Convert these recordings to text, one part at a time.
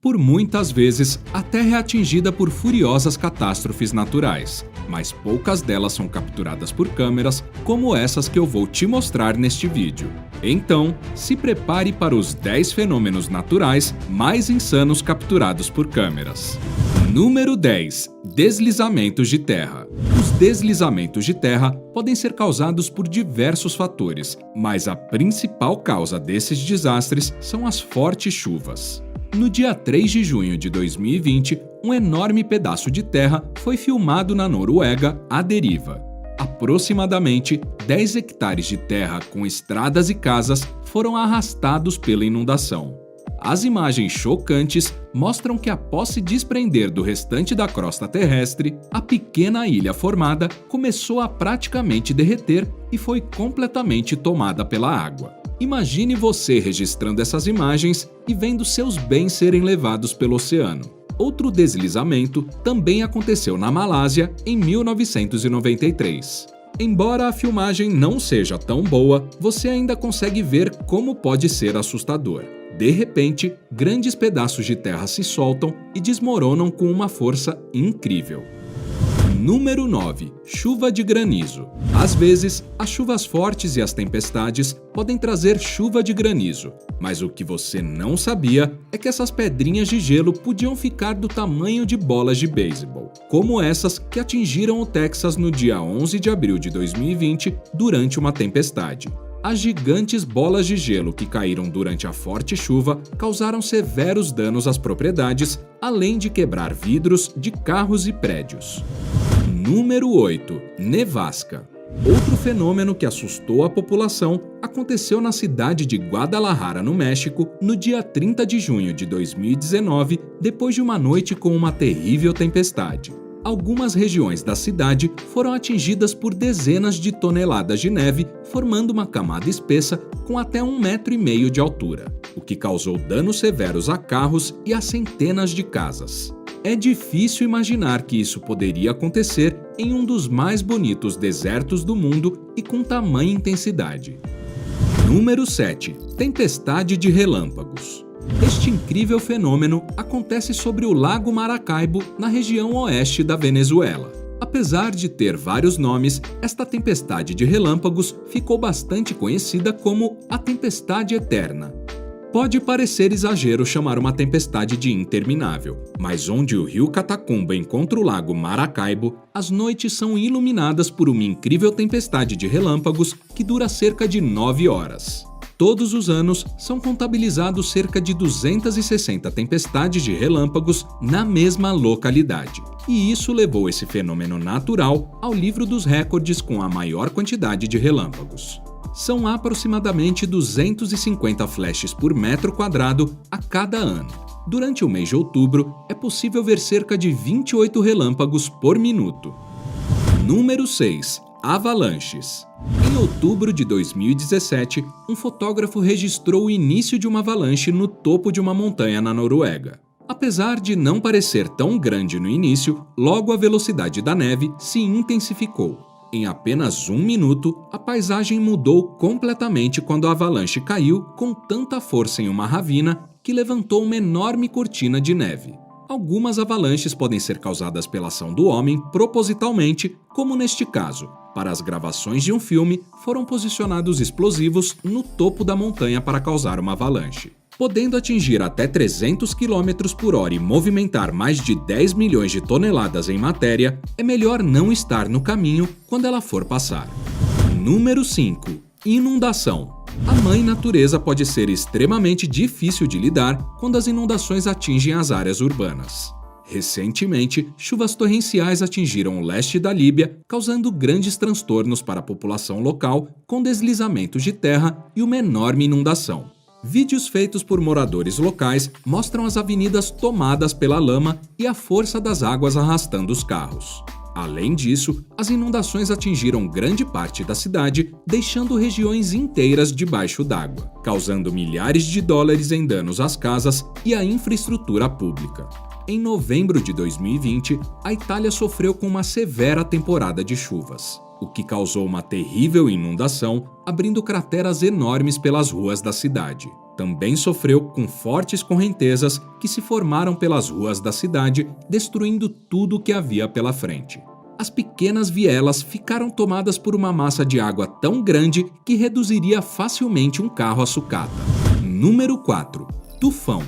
Por muitas vezes, a Terra é atingida por furiosas catástrofes naturais, mas poucas delas são capturadas por câmeras, como essas que eu vou te mostrar neste vídeo. Então, se prepare para os 10 fenômenos naturais mais insanos capturados por câmeras. Número 10. Deslizamentos de terra. Os deslizamentos de terra podem ser causados por diversos fatores, mas a principal causa desses desastres são as fortes chuvas. No dia 3 de junho de 2020, um enorme pedaço de terra foi filmado na Noruega à deriva. Aproximadamente 10 hectares de terra com estradas e casas foram arrastados pela inundação. As imagens chocantes mostram que, após se desprender do restante da crosta terrestre, a pequena ilha formada começou a praticamente derreter e foi completamente tomada pela água. Imagine você registrando essas imagens e vendo seus bens serem levados pelo oceano. Outro deslizamento também aconteceu na Malásia em 1993. Embora a filmagem não seja tão boa, você ainda consegue ver como pode ser assustador. De repente, grandes pedaços de terra se soltam e desmoronam com uma força incrível. Número 9. Chuva de granizo. Às vezes, as chuvas fortes e as tempestades podem trazer chuva de granizo, mas o que você não sabia é que essas pedrinhas de gelo podiam ficar do tamanho de bolas de beisebol, como essas que atingiram o Texas no dia 11 de abril de 2020 durante uma tempestade. As gigantes bolas de gelo que caíram durante a forte chuva causaram severos danos às propriedades, além de quebrar vidros de carros e prédios. Número 8. Nevasca. Outro fenômeno que assustou a população aconteceu na cidade de Guadalajara, no México, no dia 30 de junho de 2019, depois de uma noite com uma terrível tempestade. Algumas regiões da cidade foram atingidas por dezenas de toneladas de neve, formando uma camada espessa com até 1,5 metro de altura, o que causou danos severos a carros e a centenas de casas. É difícil imaginar que isso poderia acontecer em um dos mais bonitos desertos do mundo e com tamanha intensidade. Número 7. Tempestade de relâmpagos. Este incrível fenômeno acontece sobre o Lago Maracaibo, na região oeste da Venezuela. Apesar de ter vários nomes, esta tempestade de relâmpagos ficou bastante conhecida como a Tempestade Eterna. Pode parecer exagero chamar uma tempestade de interminável, mas onde o rio Catacumba encontra o Lago Maracaibo, as noites são iluminadas por uma incrível tempestade de relâmpagos que dura cerca de 9 horas. Todos os anos, são contabilizados cerca de 260 tempestades de relâmpagos na mesma localidade. E isso levou esse fenômeno natural ao livro dos recordes com a maior quantidade de relâmpagos. São aproximadamente 250 flashes por metro quadrado a cada ano. Durante o mês de outubro, é possível ver cerca de 28 relâmpagos por minuto. Número 6. Avalanches. Em outubro de 2017, um fotógrafo registrou o início de uma avalanche no topo de uma montanha na Noruega. Apesar de não parecer tão grande no início, logo a velocidade da neve se intensificou. Em apenas 1 minuto, a paisagem mudou completamente quando a avalanche caiu com tanta força em uma ravina que levantou uma enorme cortina de neve. Algumas avalanches podem ser causadas pela ação do homem propositalmente, como neste caso. Para as gravações de um filme, foram posicionados explosivos no topo da montanha para causar uma avalanche. Podendo atingir até 300 km por hora e movimentar mais de 10 milhões de toneladas em matéria, é melhor não estar no caminho quando ela for passar. Número 5. Inundação. A mãe natureza pode ser extremamente difícil de lidar quando as inundações atingem as áreas urbanas. Recentemente, chuvas torrenciais atingiram o leste da Líbia, causando grandes transtornos para a população local, com deslizamentos de terra e uma enorme inundação. Vídeos feitos por moradores locais mostram as avenidas tomadas pela lama e a força das águas arrastando os carros. Além disso, as inundações atingiram grande parte da cidade, deixando regiões inteiras debaixo d'água, causando milhares de dólares em danos às casas e à infraestrutura pública. Em novembro de 2020, a Itália sofreu com uma severa temporada de chuvas, o que causou uma terrível inundação, abrindo crateras enormes pelas ruas da cidade. também sofreu com fortes correntezas que se formaram pelas ruas da cidade, destruindo tudo o que havia pela frente. As pequenas vielas ficaram tomadas por uma massa de água tão grande que reduziria facilmente um carro a sucata. Número 4. Tufão.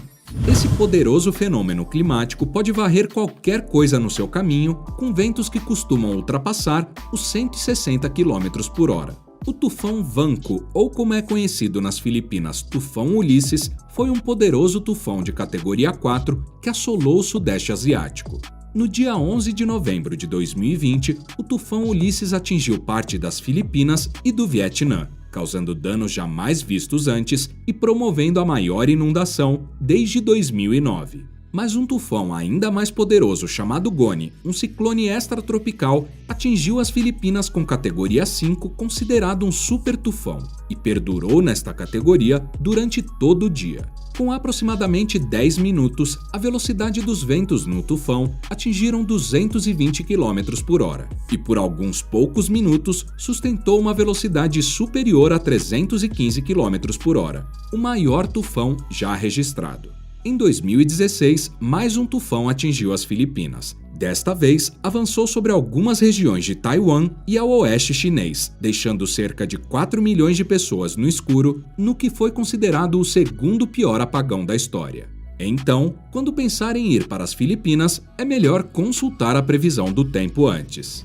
Esse poderoso fenômeno climático pode varrer qualquer coisa no seu caminho, com ventos que costumam ultrapassar os 160 km por hora. O tufão Vanco, ou como é conhecido nas Filipinas, tufão Ulisses, foi um poderoso tufão de categoria 4 que assolou o Sudeste Asiático. No dia 11 de novembro de 2020, o tufão Ulisses atingiu parte das Filipinas e do Vietnã, causando danos jamais vistos antes e promovendo a maior inundação desde 2009. Mas um tufão ainda mais poderoso chamado Goni, um ciclone extratropical, atingiu as Filipinas com categoria 5, considerado um super tufão, e perdurou nesta categoria durante todo o dia. Com aproximadamente 10 minutos, a velocidade dos ventos no tufão atingiram 220 km por hora, e por alguns poucos minutos sustentou uma velocidade superior a 315 km por hora, o maior tufão já registrado. Em 2016, mais um tufão atingiu as Filipinas. Desta vez, avançou sobre algumas regiões de Taiwan e ao oeste chinês, deixando cerca de 4 milhões de pessoas no escuro, no que foi considerado o segundo pior apagão da história. Então, quando pensar em ir para as Filipinas, é melhor consultar a previsão do tempo antes.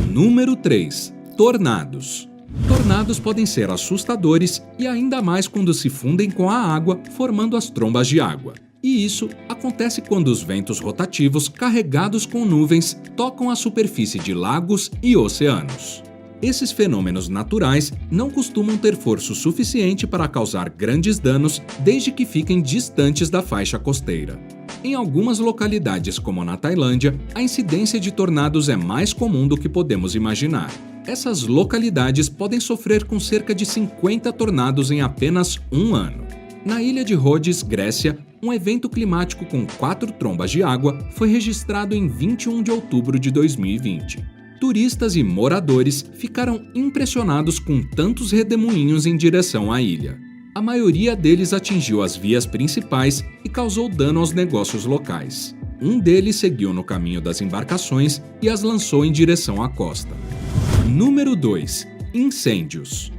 Número 3. Tornados. Tornados podem ser assustadores e ainda mais quando se fundem com a água, formando as trombas de água. E isso acontece quando os ventos rotativos carregados com nuvens tocam a superfície de lagos e oceanos. Esses fenômenos naturais não costumam ter força suficiente para causar grandes danos desde que fiquem distantes da faixa costeira. Em algumas localidades, como na Tailândia, a incidência de tornados é mais comum do que podemos imaginar. Essas localidades podem sofrer com cerca de 50 tornados em apenas um ano. Na ilha de Rhodes, Grécia, um evento climático com 4 trombas de água foi registrado em 21 de outubro de 2020. Turistas e moradores ficaram impressionados com tantos redemoinhos em direção à ilha. A maioria deles atingiu as vias principais e causou dano aos negócios locais. Um deles seguiu no caminho das embarcações e as lançou em direção à costa. Número 2. Incêndios.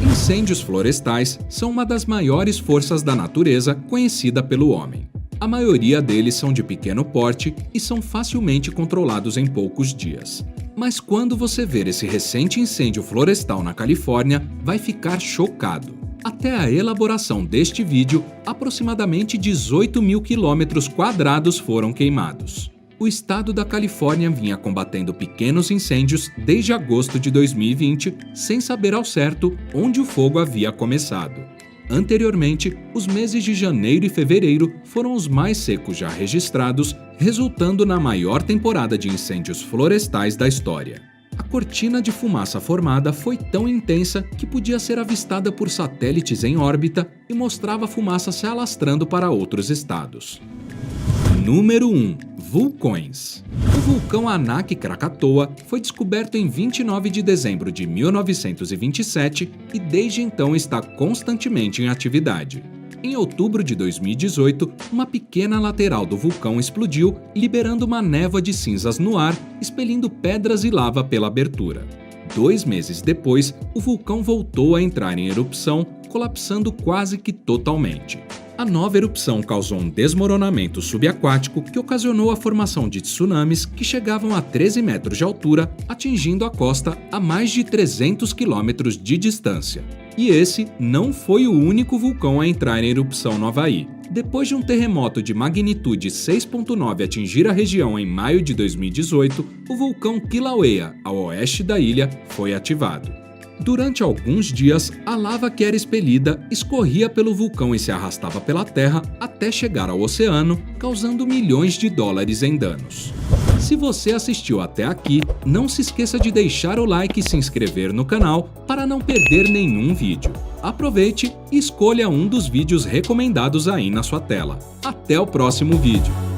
Incêndios florestais são uma das maiores forças da natureza conhecida pelo homem. A maioria deles são de pequeno porte e são facilmente controlados em poucos dias. Mas quando você ver esse recente incêndio florestal na Califórnia, vai ficar chocado. Até a elaboração deste vídeo, aproximadamente 18 mil quilômetros quadrados foram queimados. O estado da Califórnia vinha combatendo pequenos incêndios desde agosto de 2020, sem saber ao certo onde o fogo havia começado. Anteriormente, os meses de janeiro e fevereiro foram os mais secos já registrados, resultando na maior temporada de incêndios florestais da história. A cortina de fumaça formada foi tão intensa que podia ser avistada por satélites em órbita e mostrava a fumaça se alastrando para outros estados. Número 1. Vulcões. O vulcão Anak Krakatoa foi descoberto em 29 de dezembro de 1927 e desde então está constantemente em atividade. Em outubro de 2018, uma pequena lateral do vulcão explodiu, liberando uma névoa de cinzas no ar, expelindo pedras e lava pela abertura. 2 meses depois, o vulcão voltou a entrar em erupção, colapsando quase que totalmente. A nova erupção causou um desmoronamento subaquático que ocasionou a formação de tsunamis que chegavam a 13 metros de altura, atingindo a costa a mais de 300 quilômetros de distância. E esse não foi o único vulcão a entrar em erupção no Havaí. Depois de um terremoto de magnitude 6.9 atingir a região em maio de 2018, o vulcão Kilauea, ao oeste da ilha, foi ativado. Durante alguns dias, a lava que era expelida escorria pelo vulcão e se arrastava pela terra até chegar ao oceano, causando milhões de dólares em danos. Se você assistiu até aqui, não se esqueça de deixar o like e se inscrever no canal para não perder nenhum vídeo. Aproveite e escolha um dos vídeos recomendados aí na sua tela. Até o próximo vídeo!